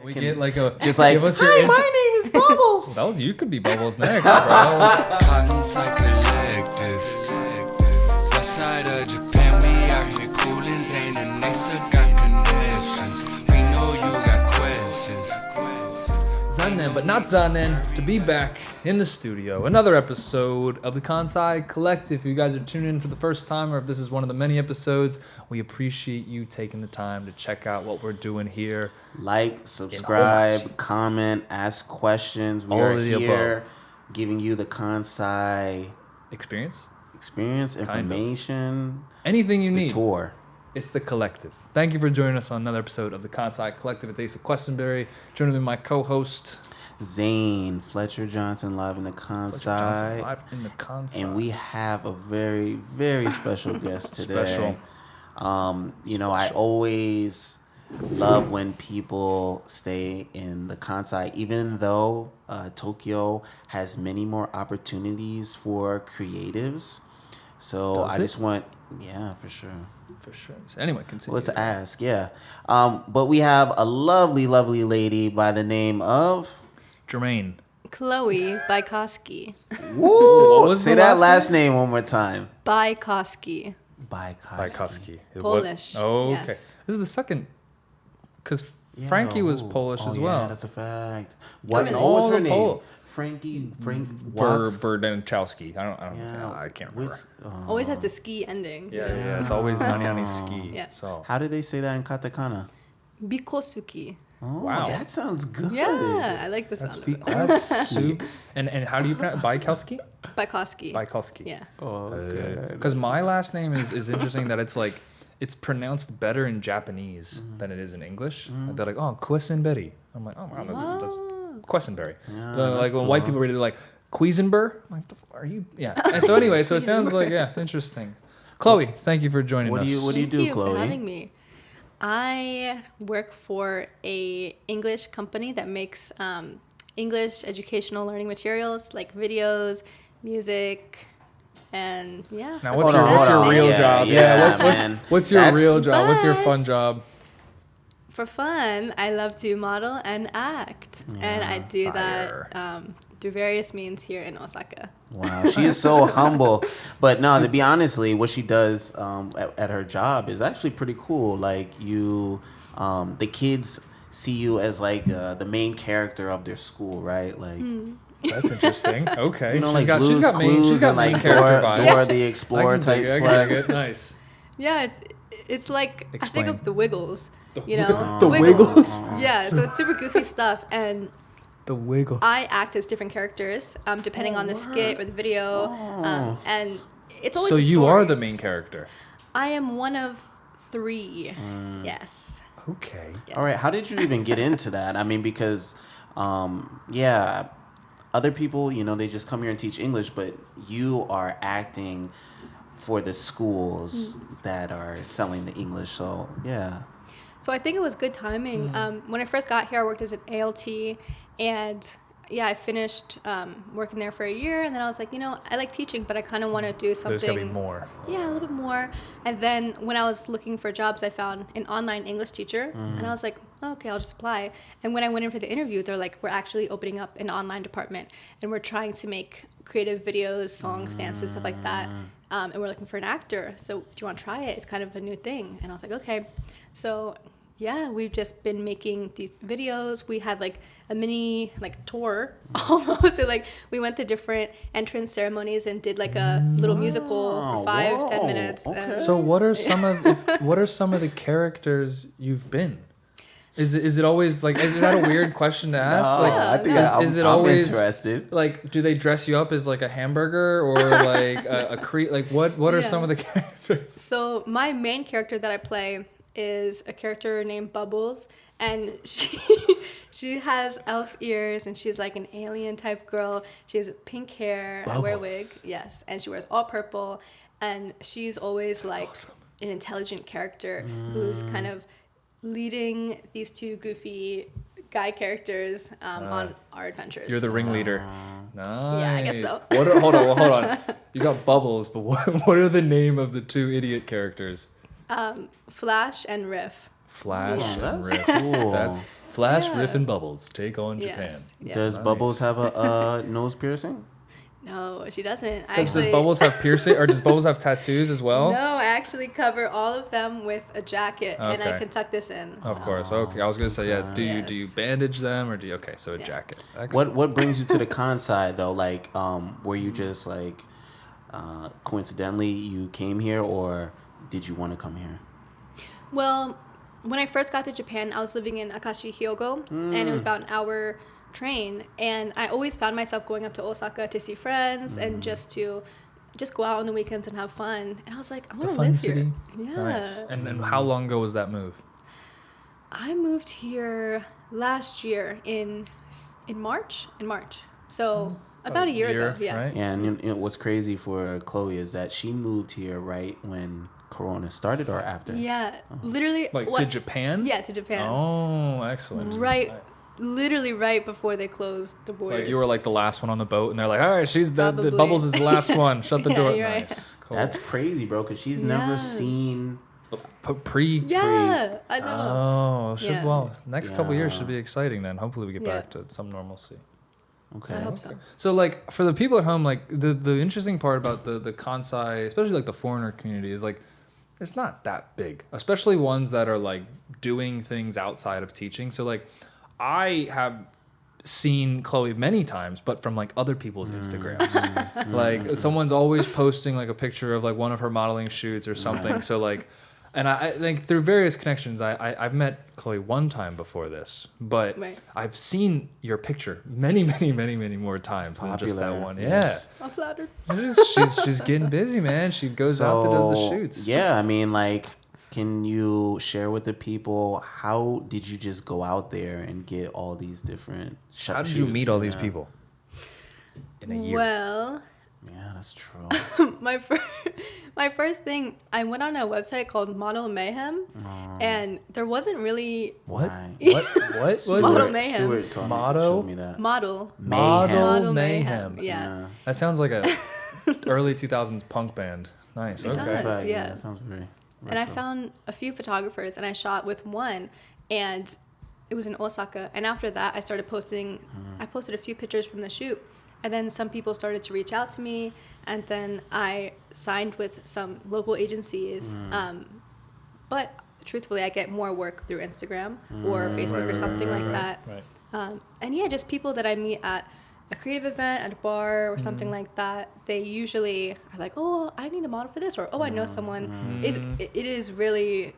We get like a just like, give us your hi, my name is Bubbles. That was you. Could be Bubbles next, bro. Kansai Kollective. West side of Japan, we out here coolin', Zane and Nasa got connections. We know you got questions. Zanen, but not Zanen, to be back in the studio. Another episode of the Kansai Collective. If you guys are tuning in for the first time, or if this is one of the many episodes, we appreciate you taking the time to check out what we're doing here. Like, subscribe, comment, ask questions. We are here giving you the Kansai experience, information, anything you need. Tour. It's the Collective. Thank you for joining us on another episode of the Kansai Collective. It's Asa Questenberry, joining with my co-host Zane Fletcher Johnson, live in the Kansai. And we have a very, very special guest today. I always love when people stay in the Kansai, even though Tokyo has many more opportunities for creatives. So yeah, for sure. For sure. So anyway, continue. Let's ask, yeah. But we have a lovely, lovely lady by the name of Jermaine. Chloe Bykowski. Woo! Say that last name one more time. Bykowski. Bykowski. Polish. Oh, okay. Yes. This is the second, because Frankie was Polish as well. Yeah, that's a fact. What was her name? Frank Verdenchowski. I can't remember. Always has the ski ending. Yeah. It's always nani ski. Yeah. So. How do they say that in katakana? Bikosuki. Oh, wow. That sounds good. Yeah, I like the sound of it. That's soup. And how do you pronounce Bykowski? Bykowski. Bykowski. Yeah. Oh, okay. Because my last name is interesting that it's pronounced better in Japanese than it is in English. Like they're like, oh, Questenberry. I'm like, oh wow, that's Questenberry. Yeah, like cool. when white people read it, like Quisenberg. I'm like, are you? Yeah. And so anyway, so it sounds like interesting. Chloe, thank you for joining us. What do you do, Chloe? Thank you for having me. I work for a English company that makes English educational learning materials like videos, music, and yeah. Now, what's your real job? What's your real job? What's your fun job? For fun, I love to model and act, and I do that through various means here in Osaka. Wow, she is so humble. But no, to be honestly, what she does at her job is actually pretty cool. Like the kids see you as like the main character of their school, right? Like. That's interesting. Okay. You know, like she's got main like character vibes. Dora the Explorer type swag. Nice. Yeah, it's like Explain. I think of the Wiggles. The Wiggles. Yeah, so it's super goofy stuff, and the Wiggles. I act as different characters depending on the skit or the video, and it's always. So a story. you are the main character. I am one of 3. Yes. Okay. Yes. All right. How did you even get into that? I mean, because other people, they just come here and teach English, but you are acting for the schools that are selling the English. So, yeah. So I think it was good timing. When I first got here, I worked as an ALT, and I finished working there for a year, and then I was like, I like teaching, but I kind of want to do something. There's gotta be more. Yeah, a little bit more. And then when I was looking for jobs, I found an online English teacher, and I was like, okay, I'll just apply. And when I went in for the interview, they're like, we're actually opening up an online department, and we're trying to make creative videos, songs, dances, stuff like that. And we're looking for an actor. So do you want to try it? It's kind of a new thing. And I was like, okay. So yeah, we've just been making these videos. We had like a mini tour almost. We went to different entrance ceremonies and did like a little musical for 5-10 minutes. Okay. So what are some of the characters you've been? Is it always is that a weird question to ask? I'm interested. Like, do they dress you up as like a hamburger or like a what are some of the characters? So my main character that I play is a character named Bubbles, and she has elf ears, and she's like an alien type girl. She has pink hair. Bubbles. I wear a wig, yes, and she wears all purple, and she's always awesome. An intelligent character who's kind of leading these 2 goofy guy characters on our adventures. You're the ringleader. Nice. Yeah, I guess so. Hold on. You got Bubbles, but what are the name of the 2 idiot characters? Flash and Riff. Flash and That's Riff. cool. That's Flash, Riff, and Bubbles take on Japan. Yes. Yeah. Does Bubbles have a nose piercing? No, she doesn't. Does Bubbles have piercing, or does Bubbles have tattoos as well? No, I actually cover all of them with a jacket, and I Okay. can tuck this in. Of so. course. Okay. I was gonna say, yeah. Do you Yes. bandage them, or do you? Okay, so a Yeah. jacket. Excellent. What brings you to the Kansai though? Like, were you just like coincidentally you came here, or did you want to come here? Well, when I first got to Japan, I was living in Akashi, Hyogo, and it was about an hour train. And I always found myself going up to Osaka to see friends and just go out on the weekends and have fun. And I was like, I want to fun live city. here. Yeah. Nice. And then how long ago was that move? I moved here last year in March. So about a year ago. Yeah. Right? And you know, what's crazy for Chloe is that she moved here right when Corona started, or after? Yeah. Literally. Like to Japan? Yeah, to Japan. Oh, excellent. Right. Literally right before they closed the borders. Like you were like the last one on the boat, and they're like, all right, the Probably. Bubbles is the last one. Shut the Yeah, door. you're right. Nice. Cool. That's crazy, bro, because she's never Yeah. seen. Pre. Yeah, I know. Oh, Yeah. well, next couple years Yeah. should be exciting then. Hopefully we get Yeah. back to some normalcy. Okay. I hope so. So like for the people at home, like the interesting part about the Kansai, especially like the foreigner community, is like it's not that big, especially ones that are like doing things outside of teaching. So like I have seen Chloe many times, but from like other people's Instagrams. Like someone's always posting like a picture of like one of her modeling shoots or something. So like, and I think through various connections, I've met Chloe one time before this, but Right. I've seen your picture many more times than just that Popular, one. yes. I'm flattered. Yeah, she's getting busy, man. She goes out and does the shoots. Yeah, I mean, like, can you share with the people how did you just go out there and get all these different shots? How did you meet all these people in a year? Well, Yeah, that's true. my first thing, I went on a website called Model Mayhem, and there wasn't really What? Why? What? Model Mayhem. Stuart told me, Motto? showed me that. Model Model Mayhem. Mayhem. Yeah. That sounds like a early 2000s punk band. Nice. It Okay. does. Fact, yeah. that sounds very. And I retro. found a few photographers, and I shot with one, and it was in Osaka. And after that, I started posting. I posted a few pictures from the shoot, and then some people started to reach out to me, and then I signed with some local agencies. But truthfully, I get more work through Instagram or Facebook or something like that. Right. And yeah, just people that I meet at a creative event, at a bar or something like that, they usually are like, oh, I need a model for this, or oh, I know someone. It is really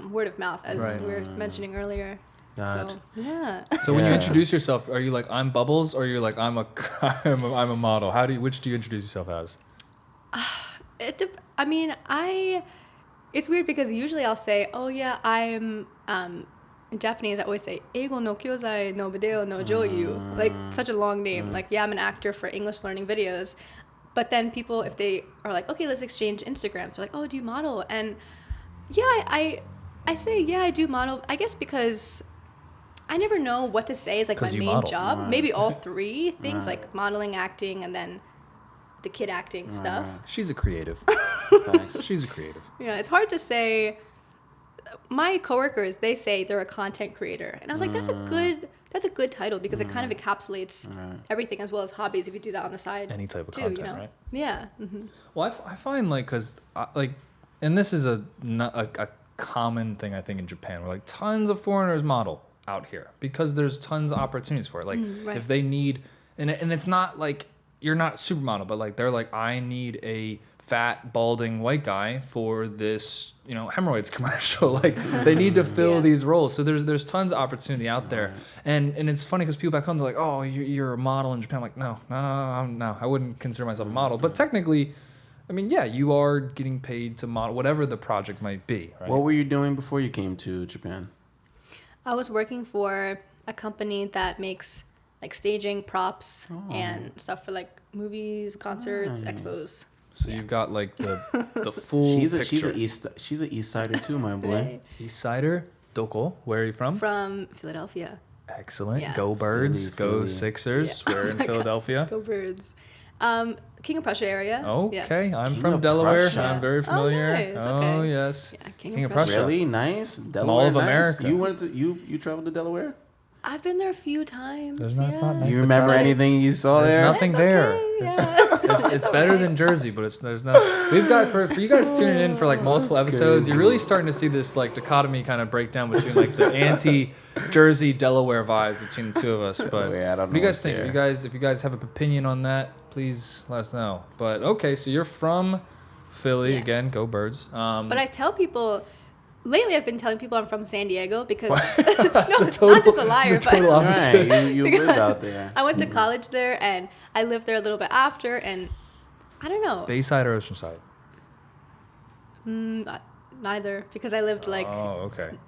word of mouth, as Right. we were mentioning earlier. Gotcha. So yeah. So when you Yeah. introduce yourself, are you like I'm Bubbles, or you're like I'm a model? Which do you introduce yourself as? I mean, it's weird because usually I'll say, oh yeah, I'm in Japanese I always say Eigo no kyozai no video no jouyu, like such a long name. Like yeah, I'm an actor for English learning videos. But then people, if they are like, okay, let's exchange Instagrams, they're like, oh, do you model? And yeah, I say, yeah, I do model, I guess because I never know what to say is like my 'Cause you main model. job. Right. Maybe all three things, Right. like modeling, acting, and then the kid acting stuff. She's a creative. Facts. She's a creative. Yeah, it's hard to say. My coworkers, they say they're a content creator, and I was like, that's a good title because it kind of encapsulates everything as well as hobbies if you do that on the side. Any type of too, content, you know? right? Yeah. Well, I find like because like, and this is a common thing I think in Japan, where like tons of foreigners model out here because there's tons of opportunities for it. Like right. if they need, and it's not like you're not a supermodel, but like they're like, I need a fat balding white guy for this, you know, hemorrhoids commercial. Like they need to fill Yeah. these roles. So there's tons of opportunity out there. And it's funny because people back home, they're like, oh, you're a model in Japan. I'm like, no, I wouldn't consider myself a model. But technically, I mean, yeah, you are getting paid to model whatever the project might be, right? What were you doing before you came to Japan? I was working for a company that makes like staging, props, and stuff for like movies, concerts, expos. So you've got like the full She's picture. she's a East Sider too, my boy. Right. East Sider, Doko. Where are you from? From Philadelphia. Excellent. Yeah. Go Birds. Philly. Go Sixers. Yeah. We're in Philadelphia. Go Birds. King of Prussia area. Okay, Yeah. I'm King from of Delaware. Prussia. I'm very familiar. nice, Oh okay. yes. Yeah, King of Prussia. Prussia. Really nice. Delaware, Mall of nice. America. You wanted to you traveled to Delaware? I've been there a few times. It's not nice. You remember anything you saw there? There's nothing there. It's better than Jersey, but there's no. We've got for you guys tuning in for like multiple episodes. You're really starting to see this like dichotomy kind of breakdown between like the anti-Jersey Delaware vibes between the two of us. But I don't know what do you guys think? If you guys have an opinion on that, please let us know. But okay, so you're from Philly again. Go Birds. But I tell people. Lately, I've been telling people I'm from San Diego because no, it's total, not just a liar, it's a total but opposite. Right, you live out there. I went to college there, and I lived there a little bit after, and I don't know. Bayside or Oceanside? Neither, because I lived like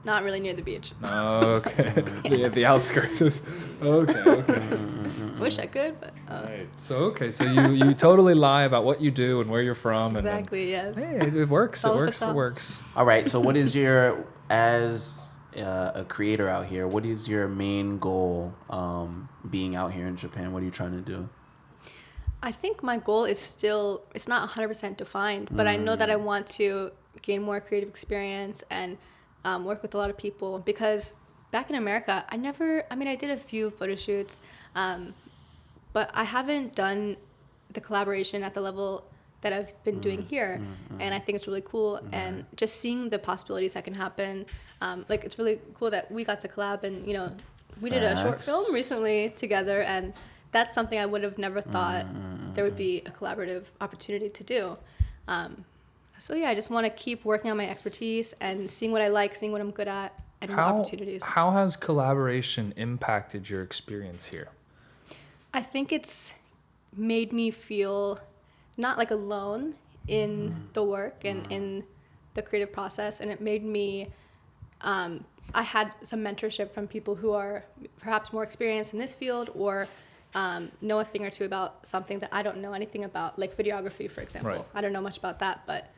not really near the beach. Oh, okay. The outskirts. Okay. Wish I could, but. Right. So you totally lie about what you do and where you're from. Exactly. And then, yes. Hey, it works. It works. All right. So what is as a creator out here? What is your main goal? Being out here in Japan, what are you trying to do? I think my goal is still, it's not 100% defined, but I know that I want to gain more creative experience and work with a lot of people, because back in America, I did a few photo shoots, but I haven't done the collaboration at the level that I've been doing here. And I think it's really cool. And just seeing the possibilities that can happen, like it's really cool that we got to collab, and, we did a short film recently together, and that's something I would have never thought there would be a collaborative opportunity to do. So I just want to keep working on my expertise and seeing what I like, seeing what I'm good at, and more opportunities. How has collaboration impacted your experience here? I think it's made me feel not like alone in the work and in the creative process, and it made me I had some mentorship from people who are perhaps more experienced in this field, or know a thing or two about something that I don't know anything about, like videography, for example. Right. I don't know much about that, but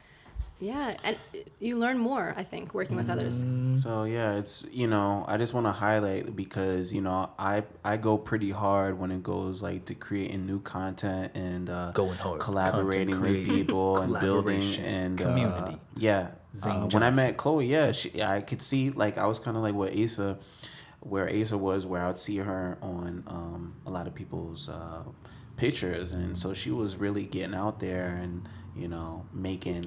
yeah, and you learn more, I think, working with others. So it's, I just want to highlight, because, I go pretty hard when it goes like to creating new content and collaborating with people and building and community. When I met Chloe, I could see, like, I was kind of like where Asa was, where I would see her on a lot of people's pictures, and so she was really getting out there and making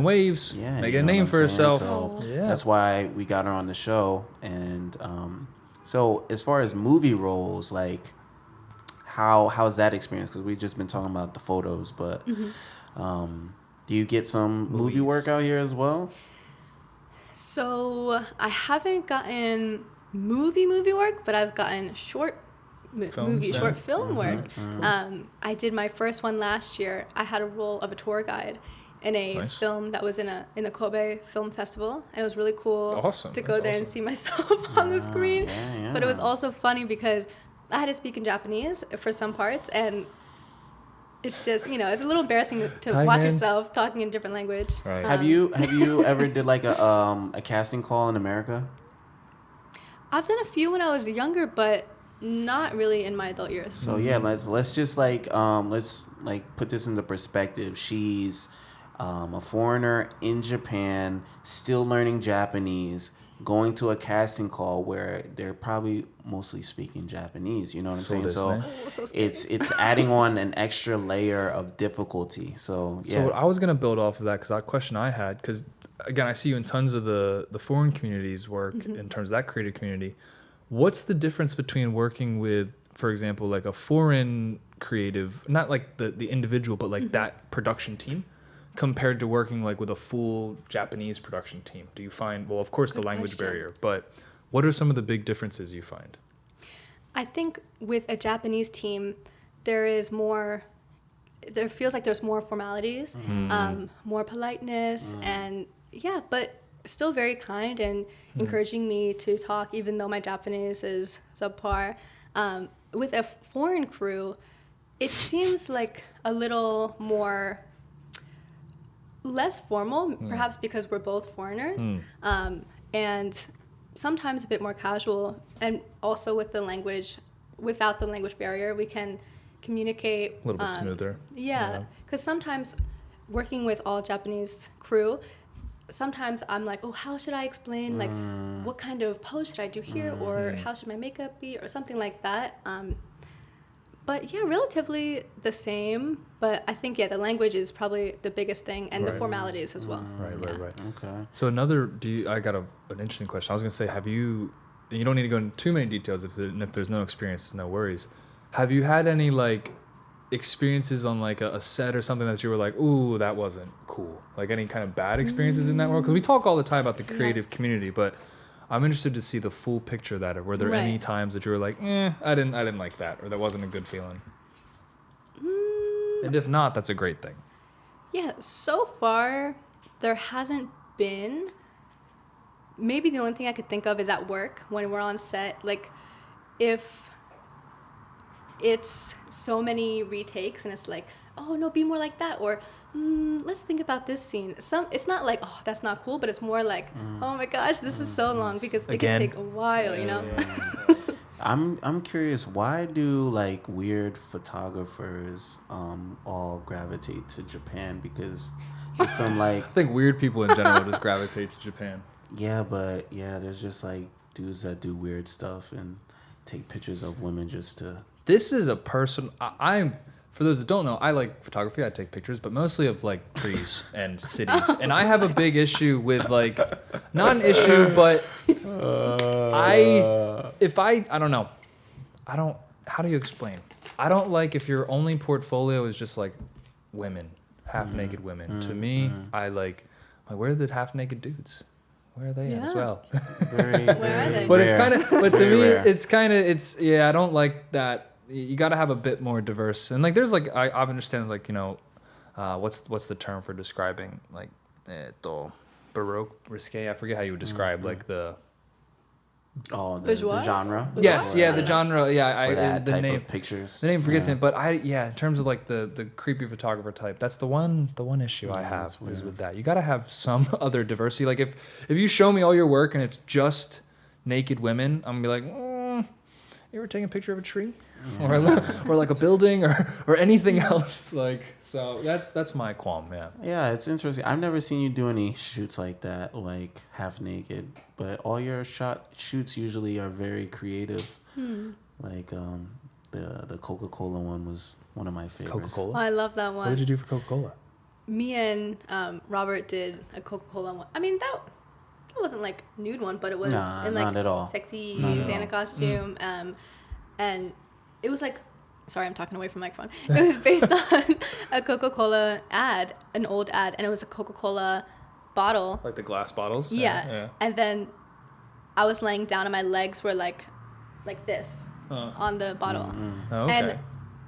waves, making a name for herself. So that's why we got her on the show. And so as far as movie roles, like how's that experience? Because we've just been talking about the photos, but do you get some movie work out here as well? So I haven't gotten movie work, but I've gotten short film work. I did my first one last year. I had a role of a tour guide in a film that was in the Kobe Film Festival, and it was really cool to go there and see myself on the screen. But it was also funny because I had to speak in Japanese for some parts, and it's just, it's a little embarrassing to watch yourself talking in a different language. Right. Have you ever did like a casting call in America? I've done a few when I was younger, but not really in my adult years. So let's just let's put this into perspective. She's a foreigner in Japan, still learning Japanese, going to a casting call where they're probably mostly speaking Japanese. You know what I'm saying? So it's adding on an extra layer of difficulty. So I was gonna build off of that, because that question I had, because again, I see you in tons of the foreign communities work in terms of that creative community. What's the difference between working with, for example, like a foreign creative, not like the individual, but like that production team, compared to working like with a full Japanese production team? Do you find, well, of course, the language barrier, but what are some of the big differences you find? I think with a Japanese team, there feels like there's more formalities, more politeness, and but still very kind and encouraging me to talk, even though my Japanese is subpar. With a foreign crew, it seems like a little less formal, perhaps because we're both foreigners, and sometimes a bit more casual. And also with the language, without the language barrier, we can communicate a little bit smoother. Because sometimes working with all Japanese crew, sometimes I'm like, oh, how should I explain? Like, what kind of pose should I do here? Or how should my makeup be? Or something like that. But yeah, relatively the same. But I think, the language is probably the biggest thing, and the formalities as well. Right. Okay. So I got an interesting question. I was going to say, you don't need to go into too many details if there's no experience, no worries. Have you had any like experiences on like a set or something that you were like, ooh, that wasn't cool? Like any kind of bad experiences in that world? Because we talk all the time about the creative community, but I'm interested to see the full picture of that. Or were there any times that you were like, I didn't like that, or that wasn't a good feeling? And if not, that's a great thing. Yeah, so far there hasn't been. Maybe the only thing I could think of is at work when we're on set. Like, if it's so many retakes and it's like, oh no, be more like that, or let's think about this scene. It's not like, oh, that's not cool, but it's more like, oh my gosh, this is so long, because it can take a while, you know. I'm curious, why do like weird photographers all gravitate to Japan? Because there's some like I think weird people in general just gravitate to Japan. Yeah, but there's just like dudes that do weird stuff and take pictures of women just to. This is a person. I'm for those that don't know, I like photography. I take pictures, but mostly of like trees and cities. And I have a big issue with like, not an issue, but I don't know. How do you explain? I don't like if your only portfolio is just like women, half naked women. To me, I like, where are the half naked dudes? Where are they at as well? Very, where are they? But it's kind of, but to me, rare. I don't like that. You got to have a bit more diverse, and like there's like I understand like, you know, what's the term for describing like baroque risque? I forget how you would describe like the the genre. Yes, the genre. Yeah, the name of pictures. The name forgets it, but in terms of like the creepy photographer type, that's the one issue I have is with that. You got to have some other diversity. Like if you show me all your work and it's just naked women, I'm gonna be like, you ever taking a picture of a tree? Or like a building or anything else, like, so that's my qualm. Yeah, it's interesting. I've never seen you do any shoots like that, like half naked, but all your shoots usually are very creative. Like the Coca-Cola one was one of my favorites. Coca-Cola? Oh, I love that one. What did you do for Coca-Cola? Me and Robert did a Coca-Cola one. I mean, that wasn't like nude one, but it was in like not at all. Sexy Santa costume. And it was like, sorry, I'm talking away from the microphone. It was based on a Coca-Cola ad, an old ad, and it was a Coca-Cola bottle. Like the glass bottles? Yeah. And then I was laying down and my legs were like this on the bottle. Oh, okay. And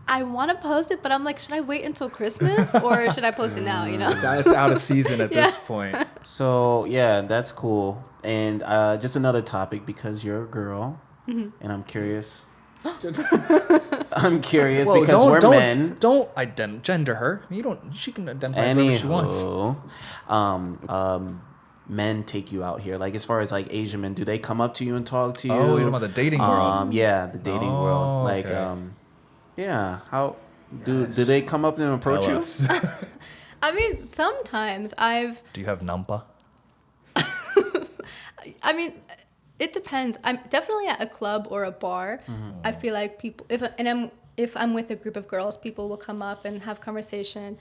I want to post it, but I'm like, should I wait until Christmas or should I post it now, you know? It's out of season at this point. So, yeah, that's cool. And just another topic, because you're a girl, and I'm curious. Because we're men. Don't gender her. She can identify whoever she wants. Men take you out here, like as far as like Asian men, do they come up to you and talk to you? Oh, you're talking about the dating world. Yeah, the dating world. Like, okay. How do they come up and approach you? I mean, sometimes Do you have nampa? I mean, it depends. I'm definitely at a club or a bar. I feel like people, if I'm with a group of girls, people will come up and have conversation.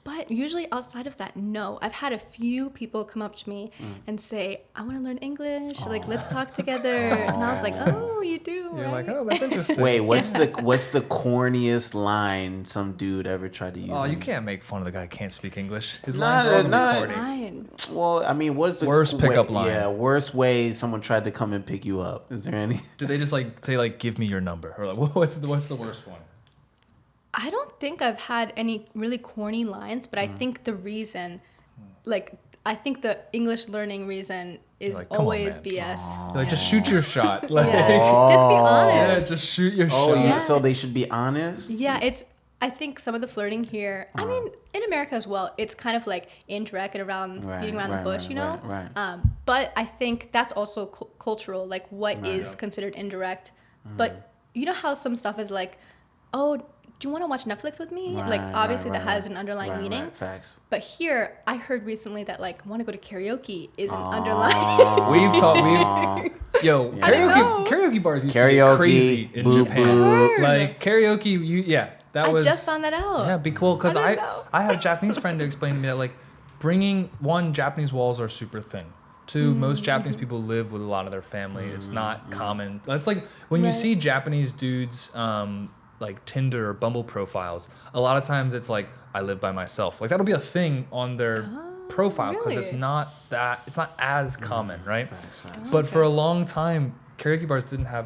But usually outside of that, no. I've had a few people come up to me and say, I want to learn English. Like, let's talk together. And I was like, oh, you do? You're right? like, oh, that's interesting. Wait, what's the corniest line some dude ever tried to use? Oh, you can't make fun of the guy who can't speak English. His Nah, lines are nah. all corny. Well, I mean, what's the Worst pickup line? Yeah, worst way someone tried to come and pick you up. Is there any? Do they just like say like, give me your number? Or like, what's the worst one? I don't think I've had any really corny lines, but I think the reason, I think the English learning reason is like, come on, always man. BS. Like, just shoot your shot. Like, Just be honest. Yeah, just shoot your shot. Yeah. So they should be honest? Yeah, I think some of the flirting here, I mean, in America as well, it's kind of like indirect and beating around the bush, you know? Right. But I think that's also cultural, like what is considered indirect. But you know how some stuff is like, oh, do you want to watch Netflix with me? Right, Like, obviously right, that right, has an underlying meaning. Right, facts. But here, I heard recently that, like, want to go to karaoke is an underlying. Karaoke bars used to get crazy in Japan. Like, karaoke, I just found that out. Yeah, be cool, because I know. have a Japanese friend who explained to me that, like, bringing, one, Japanese walls are super thin. Two, most Japanese people live with a lot of their family. It's not common. That's like when you see Japanese dudes, like Tinder or Bumble profiles, a lot of times it's like, I live by myself. Like, that'll be a thing on their profile, because it's not as common, right? Facts. But for a long time, karaoke bars didn't have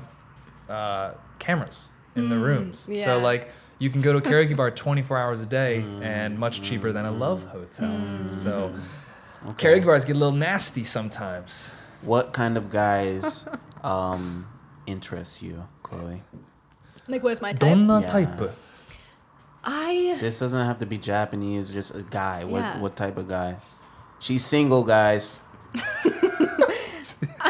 cameras in the rooms. Yeah. So, like, you can go to a karaoke bar 24 hours a day and much cheaper than a love hotel. So karaoke bars get a little nasty sometimes. What kind of guys interest you, Chloe? Like, what is my type? Donna Yeah. type. This doesn't have to be Japanese, just a guy. What type of guy? She's single, guys.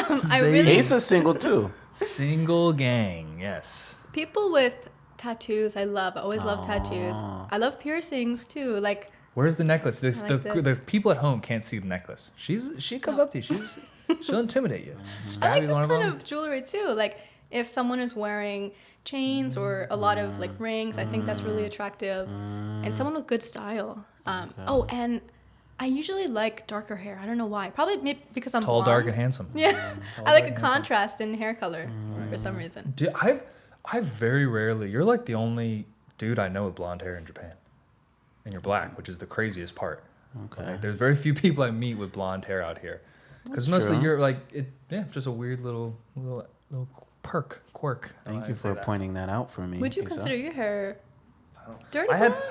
Ace is single too. Single gang, yes. People with tattoos, I love. I always love tattoos. I love piercings too. Like, Where's the necklace? The this. people at home can't see the necklace. She comes up to you. She'll intimidate you. I Stab like you this with one kind of them. of jewelry too. Like, if someone is wearing chains or a lot of like rings, I think that's really attractive. And someone with good style. Oh, and I usually like darker hair. I don't know why. Probably because I'm Tall, blonde. dark, and handsome. Yeah, I like a contrast in hair color for some reason. Dude, I've very rarely. You're like the only dude I know with blonde hair in Japan, and you're black, which is the craziest part. Okay. Like, there's very few people I meet with blonde hair out here, because mostly true. you're like just a weird little quirk. Thank you for pointing that out for me. Would you Asa. consider your hair dirty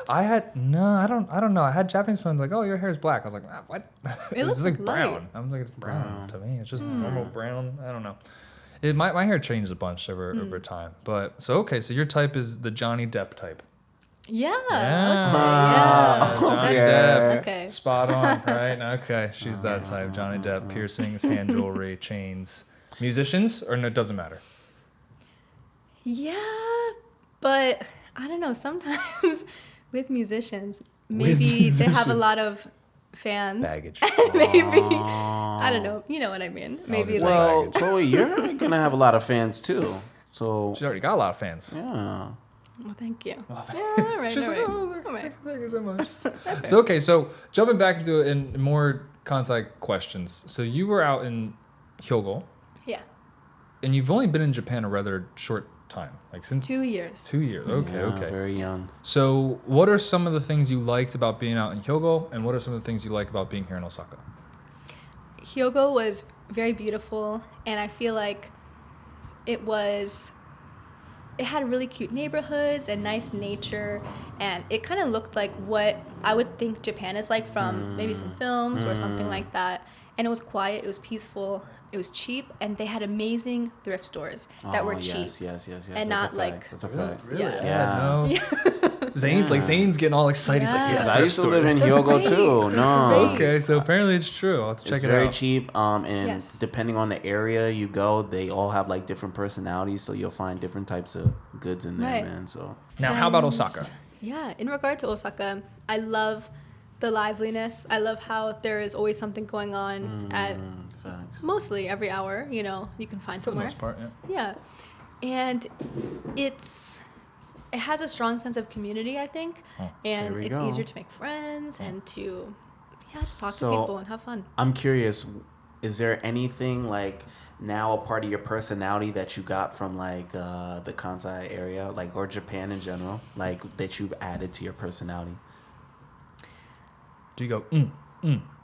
I had no, I don't know. I had Japanese friends like, oh, your hair is black. I was like, ah, what? It looks was like light. brown. I'm like, it's brown to me. It's just normal brown. I don't know. My hair changed a bunch over time. But so your type is the Johnny Depp type. Yeah, I would say, yeah. Johnny Depp. Depp. Okay. Spot on, right? Okay, she's that type. Johnny Depp, piercings, hand jewelry, chains. Musicians, or no, it doesn't matter. Yeah, but I don't know. Sometimes with musicians, maybe they have a lot of fans. Baggage. Maybe I don't know. You know what I mean? Maybe just like Well, Chloe, you're gonna have a lot of fans too. So She's already got a lot of fans. yeah. well, thank you. Yeah, all right, She's all like, right. oh, All right. thank you so much. So jumping back into it in more Kansai questions. So you were out in Hyogo, Yeah, and you've only been in Japan a rather short time, like since 2 years. 2 years. Okay, Yeah, okay. Very young. So what are some of the things you liked about being out in Hyogo, and what are some of the things you like about being here in Osaka? Hyogo was very beautiful, and I feel like it had really cute neighborhoods and nice nature, and it kind of looked like what I would think Japan is like from maybe some films or something like that. And it was quiet, it was peaceful, it was cheap, and they had amazing thrift stores that were cheap. Yes. And That's not a like fact. That's a fact. Really? Yeah. Yeah. No. Zane's getting all excited. He's like, Yeah. yes, I thrift used to store. live in They're Hyogo great. too. They're No. great. Okay, so apparently it's true. I'll have to check It's it very out. cheap. And Yes. depending on the area you go, they all have like different personalities. So you'll find different types of goods in there, Right. man. So Now, how about And, Osaka? Yeah, in regard to Osaka, I love the liveliness. I love how there is always something going on at facts. mostly every hour. You know, you can find For the somewhere. most part, yeah. Yeah, and it has a strong sense of community, I think, and There we it's go. easier to make friends and to just talk So- to people and have fun. I'm curious, is there anything like now a part of your personality that you got from like the Kansai area, like, or Japan in general, like that you've added to your personality? Do you go,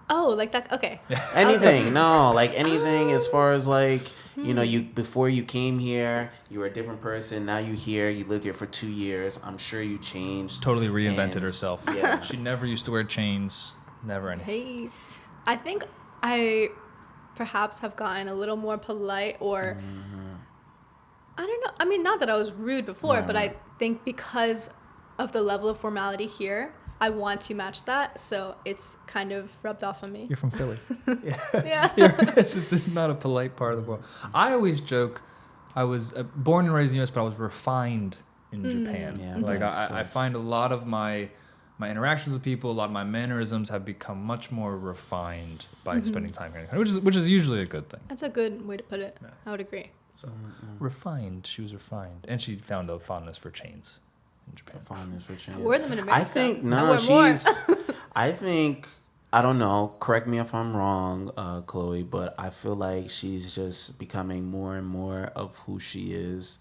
Oh, like that? Okay. Anything? No, like anything as far as like, you know, you before you came here, you were a different person. Now you here, you lived here for 2 years. I'm sure you changed. Totally reinvented And- herself. Yeah. She never used to wear chains. Never anything. Hey, I think I perhaps have gotten a little more polite, or I don't know. I mean, not that I was rude before, but I think because of the level of formality here, I want to match that, so it's kind of rubbed off on me. You're from Philly. Yeah. It's not a polite part of the world. I always joke I was born and raised in the U.S., but I was refined in Japan. Yeah, like I find a lot of my interactions with people, a lot of my mannerisms have become much more refined by spending time here in the country, which is usually a good thing. That's a good way to put it. Yeah. I would agree. So refined, she was refined, and she found a fondness for chains in Japan. Fondness for chains. I wore them in America. I think I don't know. Correct me if I'm wrong, Chloe, but I feel like she's just becoming more and more of who she is,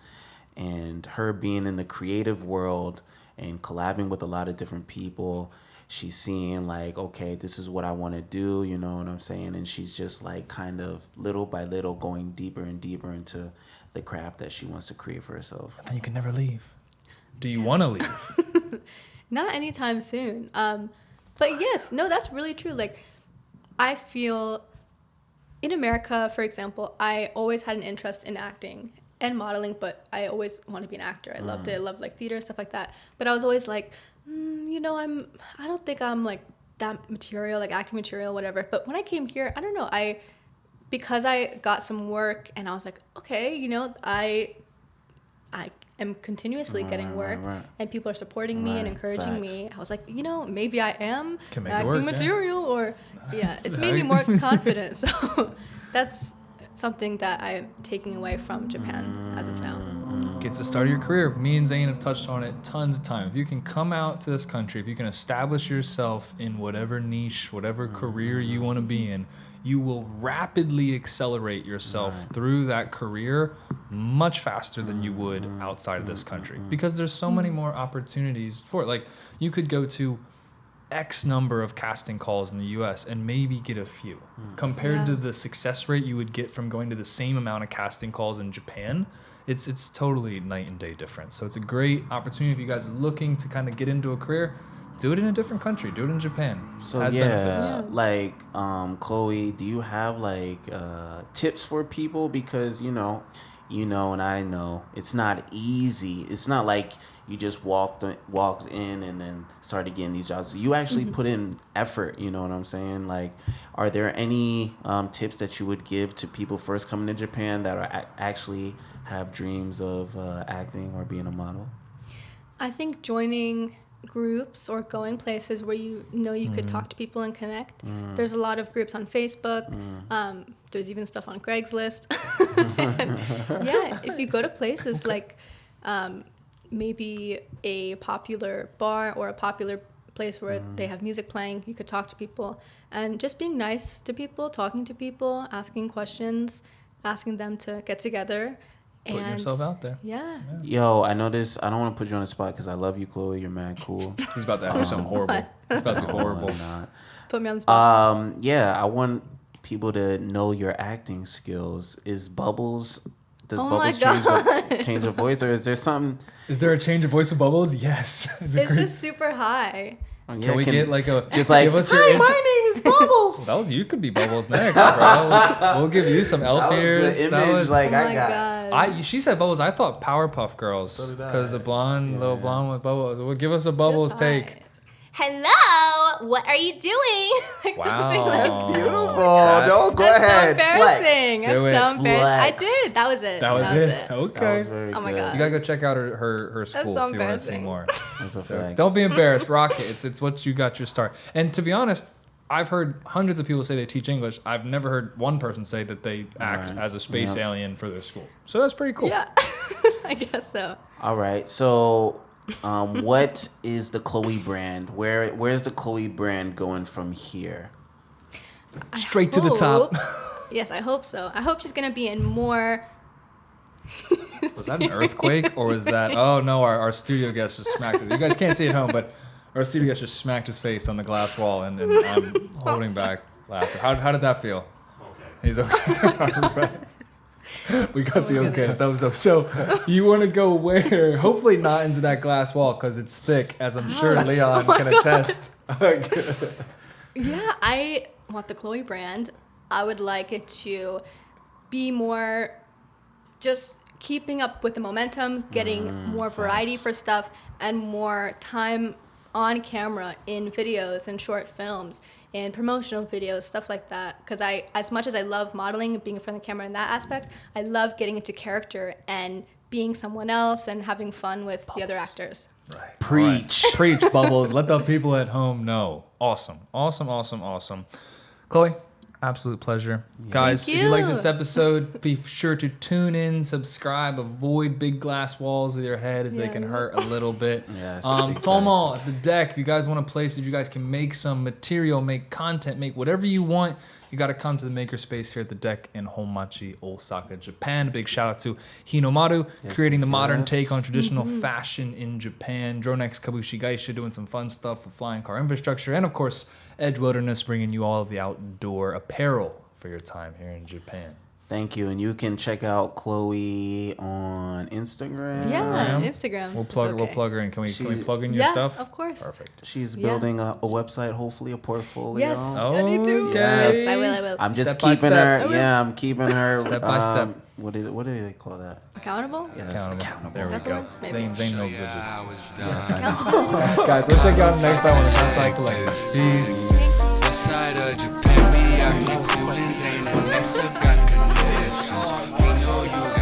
and her being in the creative world and collabing with a lot of different people. She's seeing like, okay, this is what I want to do, you know what I'm saying? And she's just like kind of little by little going deeper and deeper into the craft that she wants to create for herself. And you can never leave. Do you want to leave? Not anytime soon. But yes, no, that's really true. Like, I feel in America, for example, I always had an interest in acting and modeling, but I always wanted to be an actor. I loved it. I loved like theater, stuff like that. But I was always like, you know, I don't think I'm like that material, like acting material, whatever. But when I came here, I don't know, because I got some work and I was like, okay, you know, I am continuously getting work and people are supporting me and encouraging me. I was like, you know, maybe I am acting material or it's made me more confident. So that's something that I'm taking away from Japan as of now. It's the start of your career. Me and Zane have touched on it tons of times. If you can come out to this country, if you can establish yourself in whatever niche, whatever career you want to be in, you will rapidly accelerate yourself through that career much faster than you would outside of this country, because there's so many more opportunities for it. Like, you could go to X number of casting calls in the US and maybe get a few compared to the success rate you would get from going to the same amount of casting calls in Japan. It's totally night and day difference. So it's a great opportunity if you guys are looking to kind of get into a career. Do it in a different country. Do it in Japan. So like Chloe, do you have like tips for people? Because you know, and I know it's not easy. It's not like you just walked in and then started getting these jobs. You actually put in effort. You know what I'm saying? Like, are there any tips that you would give to people first coming to Japan that are actually have dreams of acting or being a model? I think joining groups or going places where you know you could talk to people and connect. There's a lot of groups on Facebook. There's even stuff on Craigslist. If you go to places like maybe a popular bar or a popular place where they have music playing, you could talk to people, and just being nice to people, talking to people, asking questions, asking them to get together. Put yourself out there. Yeah. Yo, I know this. I don't want to put you on the spot because I love you, Chloe. You're mad cool. He's about to have something horrible. He's about to be horrible. Put me on the spot. I want people to know your acting skills. Does Bubbles change her voice, or is there something? Is there a change of voice with Bubbles? Yes. It's just super high. Can we get like a just like, give us hi, my name is Bubbles. That was, you could be Bubbles next, bro. We'll give you some elf ears. That was the image I got. God. She said Bubbles. I thought Powerpuff Girls because a blonde, little blonde with Bubbles. Well, give us a Bubbles take. Hello, what are you doing? Like wow, that's beautiful. Go ahead. So embarrassing. That's so embarrassing. I did. That was it. That was it. Okay. That was very oh my good. God. You gotta go check out her school so if you want to see more. That's a fact. Don't be embarrassed. Rock it. It's what you got your start. And to be honest, I've heard hundreds of people say they teach English. I've never heard one person say that they act as a space alien for their school. So that's pretty cool. Yeah, I guess so. All right. So, what is the Chloe brand? Where's the Chloe brand going from here? Straight to the top. Yes, I hope so. I hope she's gonna be in more. Was that an earthquake or was that? Oh no, our studio guest just smacked us. You guys can't see it at home, but our studio guest just smacked his face on the glass wall, and I'm holding back laughter. How did that feel? Okay. He's okay. All right. We got the okay thumbs up. So you want to go where? Hopefully not into that glass wall because it's thick, as I'm sure Leon can attest. Yeah, I want the Chloe brand. I would like it to be more just keeping up with the momentum, getting more variety for stuff, and more time on camera in videos and short films and promotional videos, stuff like that. Because as much as I love modeling and being in front of the camera in that aspect, I love getting into character and being someone else and having fun with the other actors. Right. Preach. Right. Preach, Bubbles. Let the people at home know. Awesome. Chloe, absolute pleasure. Guys, if you like this episode, be sure to tune in, subscribe, avoid big glass walls with your head as they can hurt a little bit. Tomo, the deck, if you guys want a place that you guys can make some material, make content, make whatever you want, you got to come to the makerspace here at the deck in Honmachi, Osaka, Japan. A big shout out to Hinomaru, creating the modern take on traditional fashion in Japan. Dronex Kabushi Gaisha doing some fun stuff with flying car infrastructure. And of course, Edge Wilderness bringing you all of the outdoor apparel for your time here in Japan. Thank you. And you can check out Chloe on Instagram. Yeah, Instagram. We'll plug her in. Can we plug in your stuff? Yeah, of course. Perfect. She's building a website, hopefully a portfolio. Yes, I need to. Okay. Yes, I will. I'm just Step by keeping step. her. Yeah, I'm keeping her. Step by step. What do they call that? Accountable? Yes, accountable. There we go. Maybe. They know good. Accountability. Guys, we'll check you out next time on the Kansai Collective. Peace. West side of Japan, we out here coolin', ain't a next got connections. We know you